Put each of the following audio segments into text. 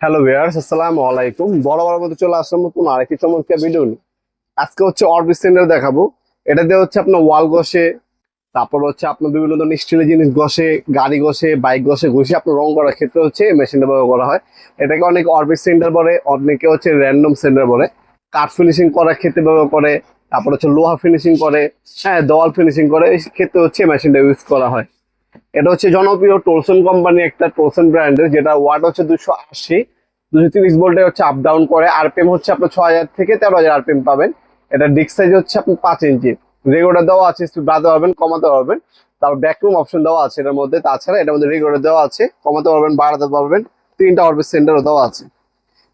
Hello viewers, আসসালামু আলাইকুম। বরাবর মতো চলে আসলাম নতুন আরেকটি চমৎকার ভিডিও নিয়ে। আজকে হচ্ছে অরবিট সেন্টার দেখাবো। এটা দিয়ে হচ্ছে আপনার ওয়াল ঘষে, তারপর হচ্ছে আপনার বিভিন্ন ধরনের স্টিলের জিনিস ঘষে, গাড়ি ঘষে, বাইক ঘষে আপনার রং করার ক্ষেত্রে হচ্ছে এই মেশিনটা ব্যবহার করা হয়। এটাকে অনেকে অরবিট সেন্টার বলে, অনেকে হচ্ছে র্যান্ডম সেন্টার বলে। কাঠ ফিনিশিং করার ক্ষেত্রে ব্যবহার করে, তারপর হচ্ছে লোহা ফিনিশিং করে, হ্যাঁ দেওয়াল ফিনিশিং করে, এই ক্ষেত্রে হচ্ছে মেশিনটা ইউজ করা হয়। এটা হচ্ছে জনপ্রিয় টোলসন কোম্পানি, একটা টোলসন ব্র্যান্ডের, যেটা ওয়াট হচ্ছে 280, 230 ভোল্টে হচ্ছে আপ ডাউন করে। আরপিএম হচ্ছে আপনার 6000 থেকে 13000 আরপিএম পাবেন। এটা ডিস্ক সাইজ হচ্ছে আপনার 5 ইঞ্চি। রেগুলেটর দেওয়া আছে, স্পিড বাড়াতে পারবেন, কমাতে পারবেন। তারপর ব্যাকরুম অপশন দেওয়া আছে এটার মধ্যে। তাছাড়া এটার মধ্যে রেগুলেটর দেওয়া আছে, কমাতে পারবেন, বাড়াতে পারবেন। 3টা অরবিট সেন্টারও দেওয়া আছে।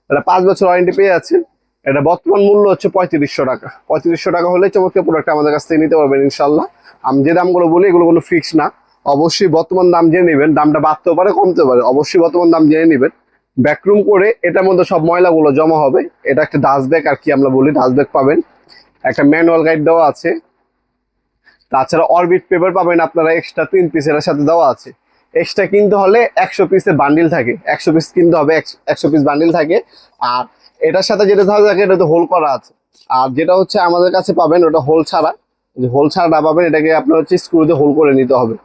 এটা 5 বছর ওয়ারেন্টি পেয়ে যাচ্ছেন। এটা বর্তমান মূল্য হচ্ছে 3500 টাকা। 3500 টাকা হলে চমৎকার প্রোডাক্ট আমাদের কাছ থেকে নিতে পারবেন ইনশাল্লাহ। আমি যে দামগুলো বলি এগুলো কোনো ফিক্স না, অবশ্যই বর্তমান দাম জেনে নেবেন। দামটা বাড়তেও পারে, কমতে পারে, অবশ্যই বর্তমান দাম জেনে নেবেন। ব্যাকরুম করে এটার মধ্যে সব ময়লাগুলো জমা হবে। এটা একটা ডাস্ট ব্যাগ আর কি আমরা বলি, ডাস্ট ব্যাগ পাবেন। একটা ম্যানুয়াল গাইড দেওয়া আছে। তাছাড়া অরবিট পেপার পাবেন আপনারা এক্সট্রা 3 পিস এর সাথে দেওয়া আছে। এক্সট্রা কিনতে হলে 100 পিসের বান্ডিল থাকে, 100 পিস কিনতে হবে, 100 পিস বান্ডিল থাকে। আর এটার সাথে যেটা থাকে এটা তো হোল করা আছে। আর যেটা হচ্ছে আমাদের কাছে পাবেন ওটা হোল ছাড়া। হোল ছাড়াটা পাবেন, এটাকে আপনার হচ্ছে স্ক্রুতে হোল করে নিতে হবে।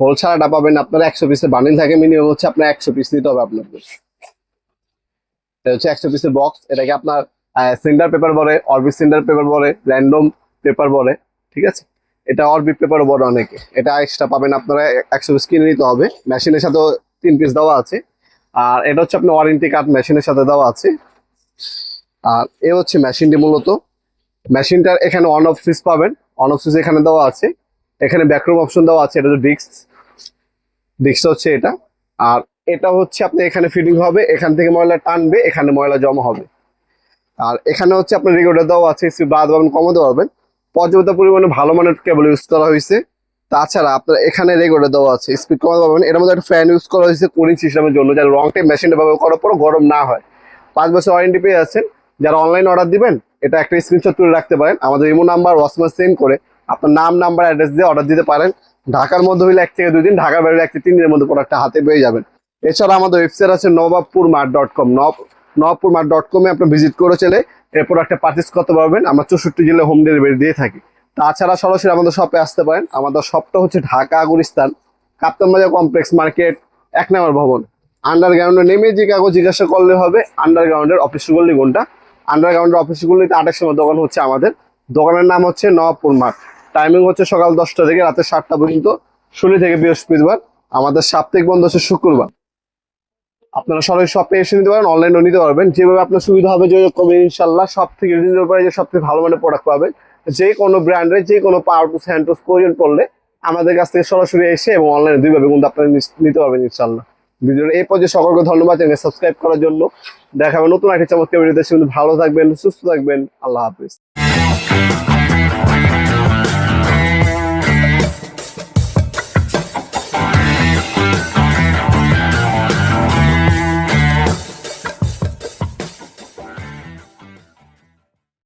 হোল ছাড়াটা পাবেন আপনার 100 পিসের বান্ডিল থাকে, মিনিমাম হচ্ছে আপনার 100 পিস নিতে হবে আপনাদের। এটা হচ্ছে 100 পিসের বক্স। এটাকে আপনার সিন্ডার পেপার বলে, অরবিট সিন্ডার পেপার বলে, র্যান্ডম পেপার বলে, ঠিক আছে। এটা অরবিট পেপারও বলে অনেকে। এটা এক্সট্রা পাবেন আপনারা, 100 পিস কিনে নিতে হবে। মেশিনের সাথেও 3 পিস দেওয়া আছে। আর এটা হচ্ছে আপনার ওয়ারেন্টি কার্ড মেশিনের সাথে দেওয়া আছে। আর এ হচ্ছে মেশিনটি মূলত। মেশিনটার এখানে অন অফ সুইচ পাবেন, অন অফ সুইচ এখানে দেওয়া আছে। এখানে ব্যাকরুম অপশন দেওয়া আছে। এটা হচ্ছে ডিস্ক হচ্ছে এটা। আর এটা হচ্ছে আপনি এখানে ফিটিং হবে, এখান থেকে ময়লা টানবে, এখানে ময়লা জমা হবে। আর এখানে হচ্ছে আপনার রেগুলেটর দেওয়া আছে, স্পিড বাড়াতে পারবেন, কমাতে পারবেন। পর্যাপ্ত পরিমাণে ভালো মানের কেবল ইউজ করা হয়েছে। তাছাড়া আপনার এখানে রেগুলেটর দেওয়া আছে, স্পিড কমাতে পারবেন। এর মধ্যে একটা ফ্যান ইউজ করা হয়েছে কুলিং সিস্টেমের জন্য, যাতে রং টাইম মেশিনটা ব্যবহার করার পর গরম না হয়। 5 বছর ওয়ারেন্টি পেয়ে যাচ্ছেন। যারা অনলাইন অর্ডার দিবেন, এটা একটা স্ক্রিনশট তুলে রাখতে পারেন, আমাদের ইমো নাম্বার হোয়াটসঅ্যাপে সেন্ড করে আপনার নাম, নাম্বার, অ্যাড্রেস দিয়ে অর্ডার দিতে পারেন। ঢাকার মধ্যে হইলে 1 থেকে 2 দিন, ঢাকার বাইরে 1 থেকে 3 দিনের মধ্যে প্রোডাক্টটা হাতে পেয়ে যাবেন। এছাড়া আমাদের ওয়েবসাইট আছে নবাবপুরমার্ট.com। নবাবপুরমার্ট.com এ আপনি ভিজিট করে চলে এই প্রোডাক্টটা পারচেস করতে পারবেন। আমরা 64 জেলায় হোম ডেলিভারি দিয়ে থাকি। তাছাড়া সরাসরি আমাদের শপে আসতে পারেন। আমাদের শপটা হচ্ছে ঢাকা গুলিস্তান, কাপ্তান বাজার কমপ্লেক্স মার্কেট, 1 নম্বর ভবন। আন্ডারগ্রাউন্ডে নেমে যে কাগজ জিজ্ঞাসা করলে হবে আন্ডারগ্রাউন্ডের অফিস গলি কোনটা। আন্ডারগ্রাউন্ডের অফিস গলিতে 28 নম্বর দোকান হচ্ছে আমাদের। দোকানের নাম হচ্ছে নবাবপুর মার্ট। টাইমিং হচ্ছে সকাল 10টা থেকে রাতে 7টা পর্যন্ত, শনি থেকে বৃহস্পতিবার। আমাদের সাপ্তাহিক বন্ধ হচ্ছে শুক্রবার। আপনারা সরাসরি শপে এসে নিতে পারেন, অনলাইনেও নিতে পারবেন, যেভাবে আপনার সুবিধা হবে যোগাযোগ করবেন। ইনশাল্লাহ সব থেকে রিজনেবল প্রাইসে সব থেকে ভালো মানের প্রোডাক্ট পাবেন। যে কোনো ব্র্যান্ডের যে কোনো পাওয়ার টুলস, হ্যান্ড টুলস প্রয়োজন পড়লে আমাদের কাছ থেকে সরাসরি এসে এবং অনলাইনে দুইভাবে কিন্তু আপনারা নিতে পারবেন ইনশাল্লাহ। ভিডিওর এই পর্যায়ে সকলকে ধন্যবাদ জানিয়ে সাবস্ক্রাইব করার জন্য। দেখা হবে নতুন একটা চমৎকার ভিডিওতে। ভালো থাকবেন, সুস্থ থাকবেন, আল্লাহ হাফিজ।